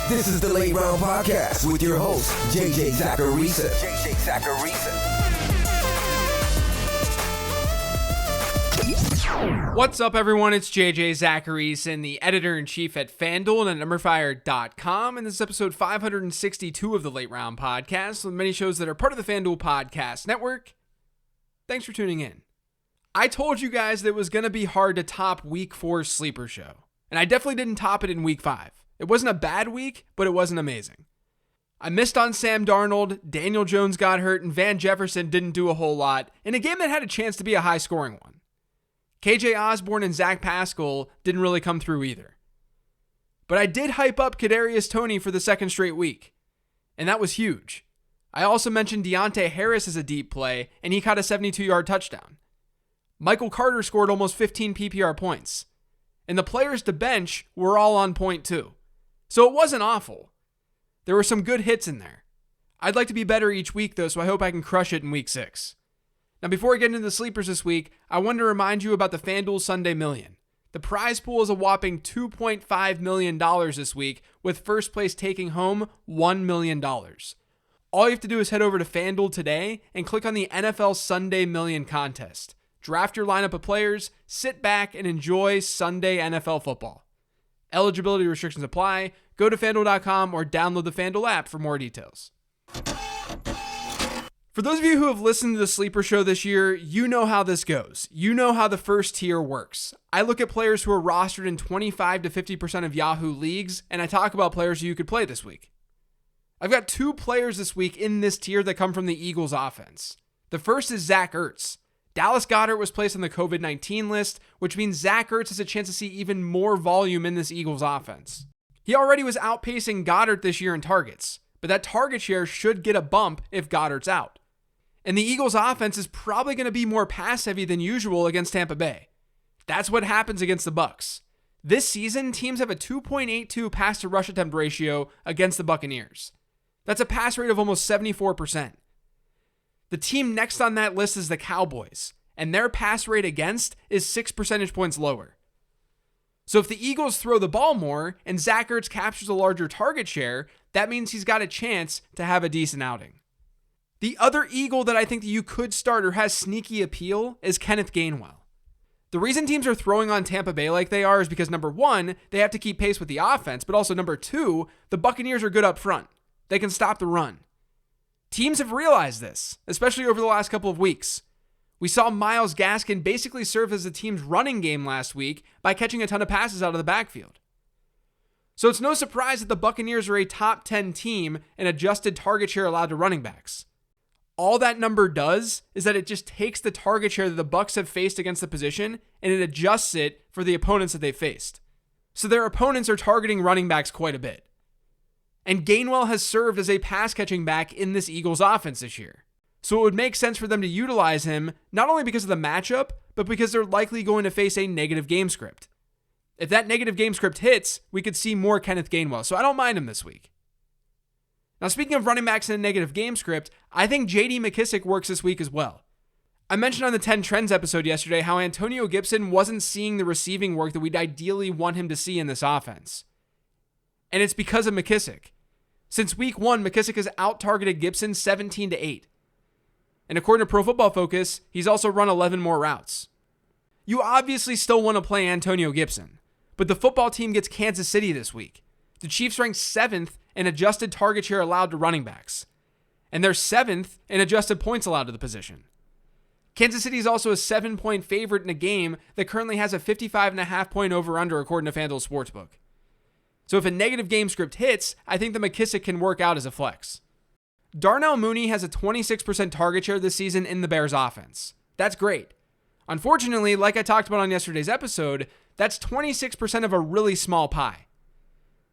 This is the Late Round Podcast with your host, JJ Zachariason. What's up, everyone? It's JJ Zachariason, the editor-in-chief at FanDuel and at NumberFire.com, and this is episode 562 of the Late Round Podcast, with many shows that are part of the FanDuel Podcast Network. Thanks for tuning in. I told you guys that it was going to be hard to top Week 4's Sleeper Show, and I definitely didn't top it in Week 5. It wasn't a bad week, but it wasn't amazing. I missed on Sam Darnold, Daniel Jones got hurt, and Van Jefferson didn't do a whole lot in a game that had a chance to be a high-scoring one. KJ Osborne and Zach Pascal didn't really come through either. But I did hype up Kadarius Toney for the second straight week, and that was huge. I also mentioned Deontay Harris as a deep play, and he caught a 72-yard touchdown. Michael Carter scored almost 15 PPR points, and the players to bench were all on point too. So it wasn't awful. There were some good hits in there. I'd like to be better each week though, so I hope I can crush it in Week 6. Now, before I get into the sleepers this week, I wanted to remind you about the FanDuel Sunday Million. The prize pool is a whopping $2.5 million this week, with first place taking home $1 million. All you have to do is head over to FanDuel today and click on the NFL Sunday Million contest. Draft your lineup of players, sit back, and enjoy Sunday NFL football. Eligibility restrictions apply. Go to FanDuel.com or download the FanDuel app for more details. For those of you who have listened to the Sleeper Show this year, you know how this goes. You know how the first tier works. I look at players who are rostered in 25 to 50% of Yahoo leagues, and I talk about players who you could play this week. I've got two players this week in this tier that come from the Eagles offense. The first is Zach Ertz. Dallas Goedert was placed on the COVID-19 list, which means Zach Ertz has a chance to see even more volume in this Eagles offense. He already was outpacing Goedert this year in targets, but that target share should get a bump if Goedert's out. And the Eagles offense is probably going to be more pass heavy than usual against Tampa Bay. That's what happens against the Bucs. This season, teams have a 2.82 pass to rush attempt ratio against the Buccaneers. That's a pass rate of almost 74%. The team next on that list is the Cowboys, and their pass rate against is 6 percentage points lower. So if the Eagles throw the ball more and Zach Ertz captures a larger target share, that means he's got a chance to have a decent outing. The other Eagle that I think that you could start or has sneaky appeal is Kenneth Gainwell. The reason teams are throwing on Tampa Bay like they are is because, number one, they have to keep pace with the offense, but also number two, the Buccaneers are good up front. They can stop the run. Teams have realized this, especially over the last couple of weeks. We saw Myles Gaskin basically serve as the team's running game last week by catching a ton of passes out of the backfield. So it's no surprise that the Buccaneers are a top 10 team in adjusted target share allowed to running backs. All that number does is that it just takes the target share that the Bucs have faced against the position and it adjusts it for the opponents that they faced. So their opponents are targeting running backs quite a bit. And Gainwell has served as a pass-catching back in this Eagles offense this year. So it would make sense for them to utilize him, not only because of the matchup, but because they're likely going to face a negative game script. If that negative game script hits, we could see more Kenneth Gainwell, so I don't mind him this week. Now, speaking of running backs in a negative game script, I think J.D. McKissic works this week as well. I mentioned on the 10 Trends episode yesterday how Antonio Gibson wasn't seeing the receiving work that we'd ideally want him to see in this offense. And it's because of McKissic. Since week 1, McKissic has out-targeted Gibson 17-8. And according to Pro Football Focus, he's also run 11 more routes. You obviously still want to play Antonio Gibson, but the football team gets Kansas City this week. The Chiefs rank 7th in adjusted target share allowed to running backs, and they're 7th in adjusted points allowed to the position. Kansas City is also a 7-point favorite in a game that currently has a 55.5 point over-under according to FanDuel Sportsbook. So if a negative game script hits, I think the McKissic can work out as a flex. Darnell Mooney has a 26% target share this season in the Bears offense. That's great. Unfortunately, like I talked about on yesterday's episode, that's 26% of a really small pie.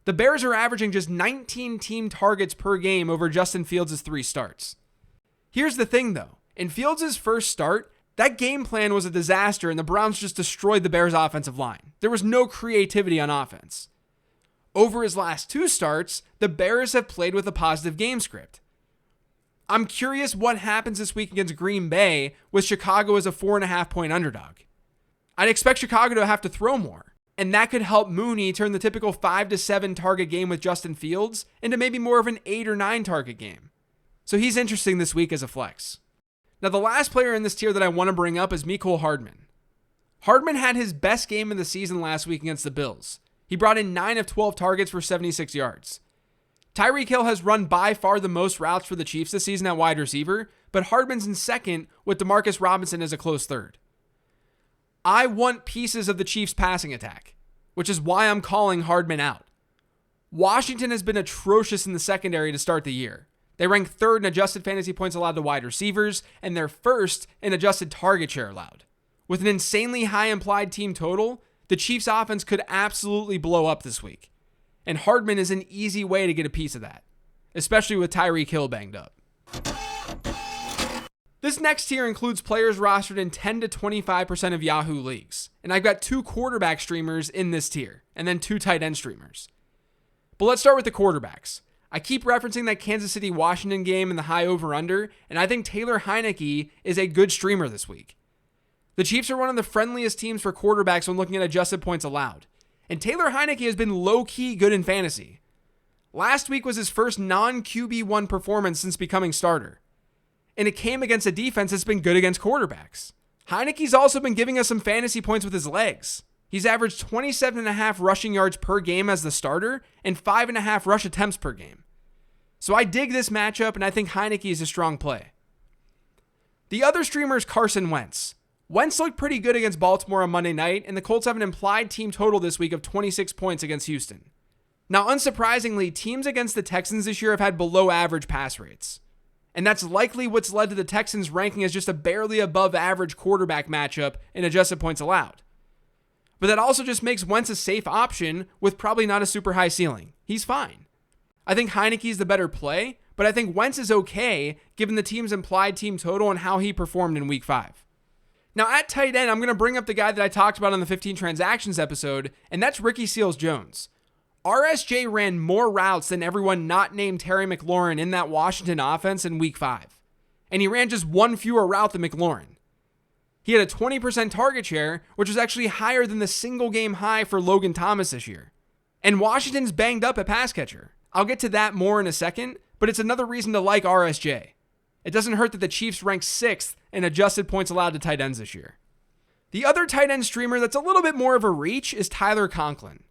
The Bears are averaging just 19 team targets per game over Justin Fields' 3 starts. Here's the thing though, in Fields' first start, that game plan was a disaster and the Browns just destroyed the Bears' offensive line. There was no creativity on offense. Over his last 2 starts, the Bears have played with a positive game script. I'm curious what happens this week against Green Bay with Chicago as a 4.5 point underdog. I'd expect Chicago to have to throw more. And that could help Mooney turn the typical 5 to 7 target game with Justin Fields into maybe more of an 8 or 9 target game. So he's interesting this week as a flex. Now, the last player in this tier that I want to bring up is Mecole Hardman. Hardman had his best game of the season last week against the Bills. He brought in 9 of 12 targets for 76 yards. Tyreek Hill has run by far the most routes for the Chiefs this season at wide receiver, but Hardman's in second with Demarcus Robinson as a close third. I want pieces of the Chiefs' passing attack, which is why I'm calling Hardman out. Washington has been atrocious in the secondary to start the year. They rank third in adjusted fantasy points allowed to wide receivers, and they're first in adjusted target share allowed. With an insanely high implied team total, the Chiefs' offense could absolutely blow up this week. And Hardman is an easy way to get a piece of that, especially with Tyreek Hill banged up. This next tier includes players rostered in 10 to 25% of Yahoo leagues. And I've got 2 quarterback streamers in this tier, and then 2 tight end streamers. But let's start with the quarterbacks. I keep referencing that Kansas City-Washington game and the high over-under, and I think Taylor Heinicke is a good streamer this week. The Chiefs are one of the friendliest teams for quarterbacks when looking at adjusted points allowed. And Taylor Heinicke has been low-key good in fantasy. Last week was his first non-QB1 performance since becoming starter. And it came against a defense that's been good against quarterbacks. Heinicke's also been giving us some fantasy points with his legs. He's averaged 27.5 rushing yards per game as the starter and 5.5 rush attempts per game. So I dig this matchup, and I think Heinicke is a strong play. The other streamer is Carson Wentz. Wentz looked pretty good against Baltimore on Monday night, and the Colts have an implied team total this week of 26 points against Houston. Now, unsurprisingly, teams against the Texans this year have had below average pass rates. And that's likely what's led to the Texans ranking as just a barely above average quarterback matchup in adjusted points allowed. But that also just makes Wentz a safe option with probably not a super high ceiling. He's fine. I think Heinicke's the better play, but I think Wentz is okay given the team's implied team total and how he performed in week 5. Now at tight end, I'm going to bring up the guy that I talked about on the 15 transactions episode, and that's Ricky Seals-Jones. RSJ ran more routes than everyone not named Terry McLaurin in that Washington offense in week 5. And he ran just 1 fewer route than McLaurin. He had a 20% target share, which was actually higher than the single game high for Logan Thomas this year. And Washington's banged up at pass catcher. I'll get to that more in a second, but it's another reason to like RSJ. It doesn't hurt that the Chiefs rank 6th in adjusted points allowed to tight ends this year. The other tight end streamer that's a little bit more of a reach is Tyler Conklin.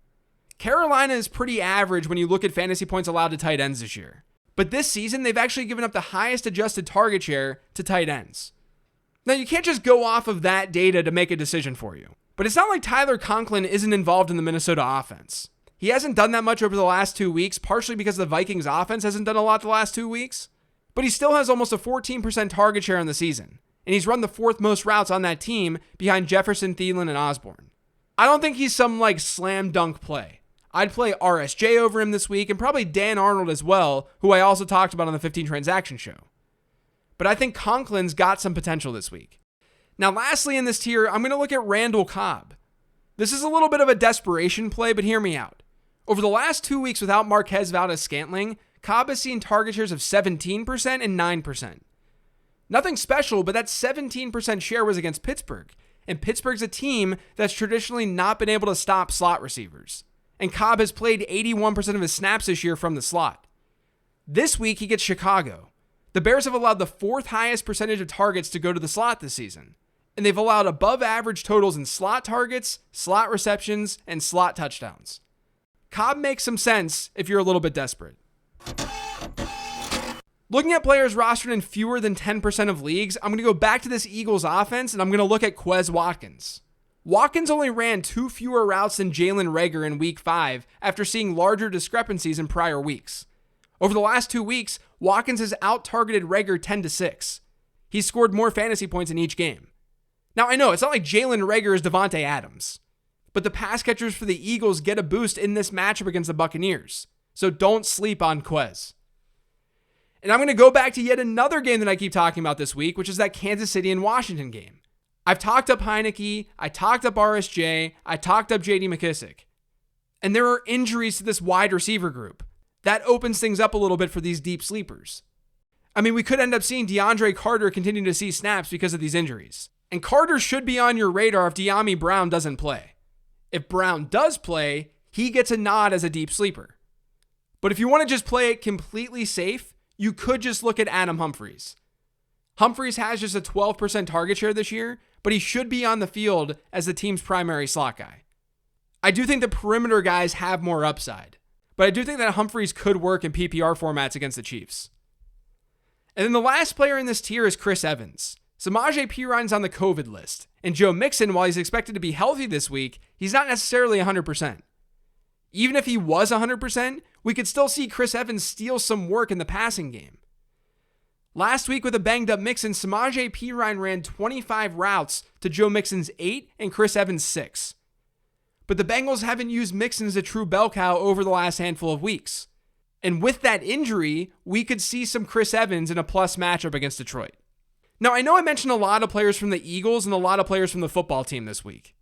Carolina is pretty average when you look at fantasy points allowed to tight ends this year. But this season, they've actually given up the highest adjusted target share to tight ends. Now, you can't just go off of that data to make a decision for you. But it's not like Tyler Conklin isn't involved in the Minnesota offense. He hasn't done that much over the last 2 weeks, partially because the Vikings offense hasn't done a lot the last 2 weeks. But he still has almost a 14% target share in the season. And he's run the 4th most routes on that team behind Jefferson, Thielen, and Osborne. I don't think he's some slam dunk play. I'd play RSJ over him this week and probably Dan Arnold as well, who I also talked about on the 15 transaction show. But I think Conklin's got some potential this week. Now, lastly in this tier, I'm going to look at Randall Cobb. This is a little bit of a desperation play, but hear me out. Over the last 2 weeks without Marquez Valdes-Scantling, Cobb has seen target shares of 17% and 9%. Nothing special, but that 17% share was against Pittsburgh. And Pittsburgh's a team that's traditionally not been able to stop slot receivers. And Cobb has played 81% of his snaps this year from the slot. This week, he gets Chicago. The Bears have allowed the 4th highest percentage of targets to go to the slot this season. And they've allowed above average totals in slot targets, slot receptions, and slot touchdowns. Cobb makes some sense if you're a little bit desperate. Looking at players rostered in fewer than 10% of leagues, I'm going to go back to this Eagles offense and I'm going to look at Quez Watkins. Watkins only ran 2 fewer routes than Jalen Reagor in week 5 after seeing larger discrepancies in prior weeks. Over the last 2 weeks, Watkins has out-targeted Reagor 10-6. He's scored more fantasy points in each game. Now, I know it's not like Jalen Reagor is Devontae Adams, but the pass catchers for the Eagles get a boost in this matchup against the Buccaneers. So don't sleep on Quez. And I'm going to go back to yet another game that I keep talking about this week, which is that Kansas City and Washington game. I've talked up Heinicke, I talked up RSJ, I talked up JD McKissic. And there are injuries to this wide receiver group. That opens things up a little bit for these deep sleepers. I mean, we could end up seeing DeAndre Carter continue to see snaps because of these injuries. And Carter should be on your radar if De'Ami Brown doesn't play. If Brown does play, he gets a nod as a deep sleeper. But if you want to just play it completely safe, you could just look at Adam Humphries. Humphries has just a 12% target share this year, but he should be on the field as the team's primary slot guy. I do think the perimeter guys have more upside, but I do think that Humphries could work in PPR formats against the Chiefs. And then the last player in this tier is Chris Evans. Samaje Perine's on the COVID list, and Joe Mixon, while he's expected to be healthy this week, he's not necessarily 100%. Even if he was 100%, we could still see Chris Evans steal some work in the passing game. Last week with a banged up Mixon, Samaje Perine ran 25 routes to Joe Mixon's 8 and Chris Evans' 6. But the Bengals haven't used Mixon as a true bell cow over the last handful of weeks. And with that injury, we could see some Chris Evans in a plus matchup against Detroit. Now, I know I mentioned a lot of players from the Eagles and a lot of players from the football team this week.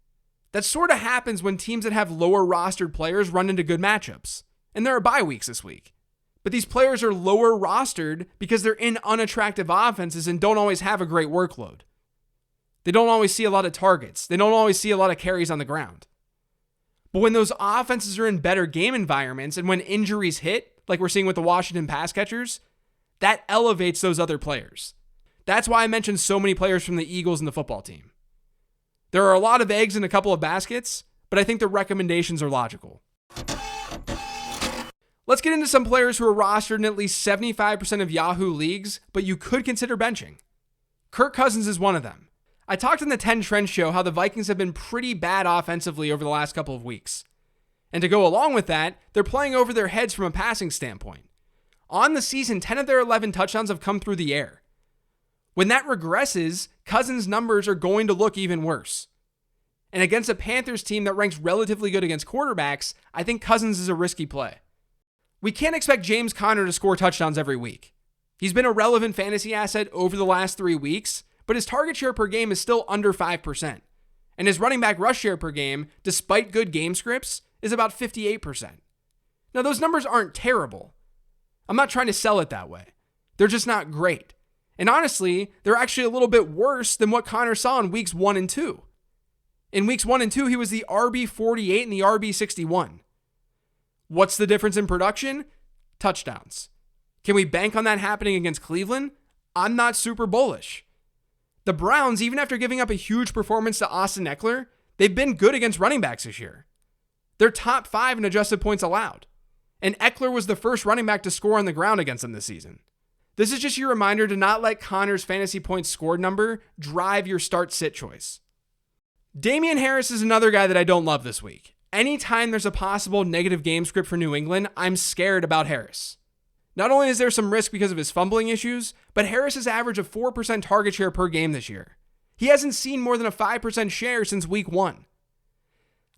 That sort of happens when teams that have lower rostered players run into good matchups. And there are bye weeks this week. But these players are lower rostered because they're in unattractive offenses and don't always have a great workload. They don't always see a lot of targets. They don't always see a lot of carries on the ground. But when those offenses are in better game environments and when injuries hit, like we're seeing with the Washington pass catchers, that elevates those other players. That's why I mentioned so many players from the Eagles and the football team. There are a lot of eggs in a couple of baskets, but I think the recommendations are logical. Let's get into some players who are rostered in at least 75% of Yahoo leagues, but you could consider benching. Kirk Cousins is one of them. I talked in the 10 Trend show how the Vikings have been pretty bad offensively over the last couple of weeks. And to go along with that, they're playing over their heads from a passing standpoint. On the season, 10 of their 11 touchdowns have come through the air. When that regresses, Cousins' numbers are going to look even worse. And against a Panthers team that ranks relatively good against quarterbacks, I think Cousins is a risky play. We can't expect James Conner to score touchdowns every week. He's been a relevant fantasy asset over the last 3 weeks, but his target share per game is still under 5%. And his running back rush share per game, despite good game scripts, is about 58%. Now, those numbers aren't terrible. I'm not trying to sell it that way. They're just not great. And honestly, they're actually a little bit worse than what Conner saw in weeks 1 and 2. In weeks 1 and 2, he was the RB48 and the RB61. What's the difference in production? Touchdowns. Can we bank on that happening against Cleveland? I'm not super bullish. The Browns, even after giving up a huge performance to Austin Eckler, they've been good against running backs this year. They're top 5 in adjusted points allowed. And Eckler was the first running back to score on the ground against them this season. This is just your reminder to not let Conner's fantasy points scored number drive your start-sit choice. Damian Harris is another guy that I don't love this week. Anytime there's a possible negative game script for New England, I'm scared about Harris. Not only is there some risk because of his fumbling issues, but Harris's average of 4% target share per game this year. He hasn't seen more than a 5% share since week 1.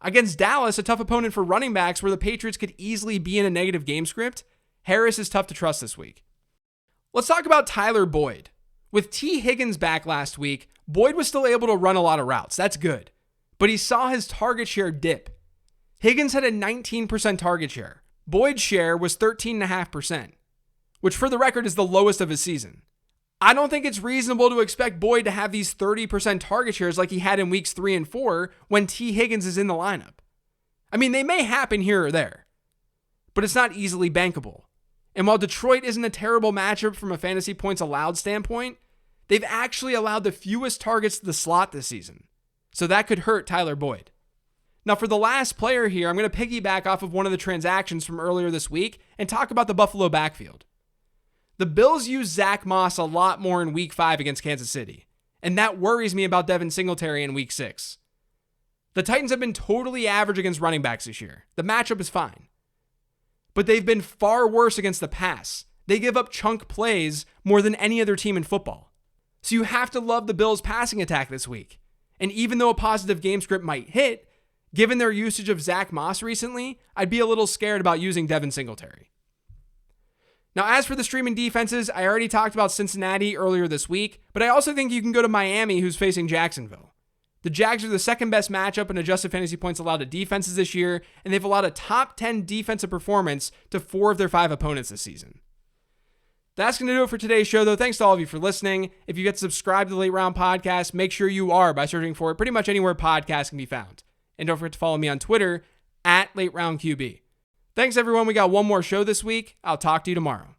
Against Dallas, a tough opponent for running backs where the Patriots could easily be in a negative game script, Harris is tough to trust this week. Let's talk about Tyler Boyd. With T. Higgins back last week, Boyd was still able to run a lot of routes. That's good. But he saw his target share dip. Higgins had a 19% target share. Boyd's share was 13.5%, which for the record is the lowest of his season. I don't think it's reasonable to expect Boyd to have these 30% target shares like he had in weeks 3 and 4 when T. Higgins is in the lineup. I mean, they may happen here or there, but it's not easily bankable. And while Detroit isn't a terrible matchup from a fantasy points allowed standpoint, they've actually allowed the fewest targets to the slot this season. So that could hurt Tyler Boyd. Now, for the last player here, I'm going to piggyback off of one of the transactions from earlier this week and talk about the Buffalo backfield. The Bills used Zach Moss a lot more in week 5 against Kansas City, and that worries me about Devin Singletary in week 6. The Titans have been totally average against running backs this year. The matchup is fine. But they've been far worse against the pass. They give up chunk plays more than any other team in football. So you have to love the Bills' passing attack this week. And even though a positive game script might hit, given their usage of Zach Moss recently, I'd be a little scared about using Devin Singletary. Now, as for the streaming defenses, I already talked about Cincinnati earlier this week, but I also think you can go to Miami, who's facing Jacksonville. The Jags are the second best matchup in adjusted fantasy points allowed to defenses this year, and they've allowed a top 10 defensive performance to 4 of their 5 opponents this season. That's going to do it for today's show, though. Thanks to all of you for listening. If you get subscribed to the Late Round Podcast, make sure you are by searching for it pretty much anywhere podcasts can be found. And don't forget to follow me on Twitter at LateRoundQB. Thanks, everyone. We got one more show this week. I'll talk to you tomorrow.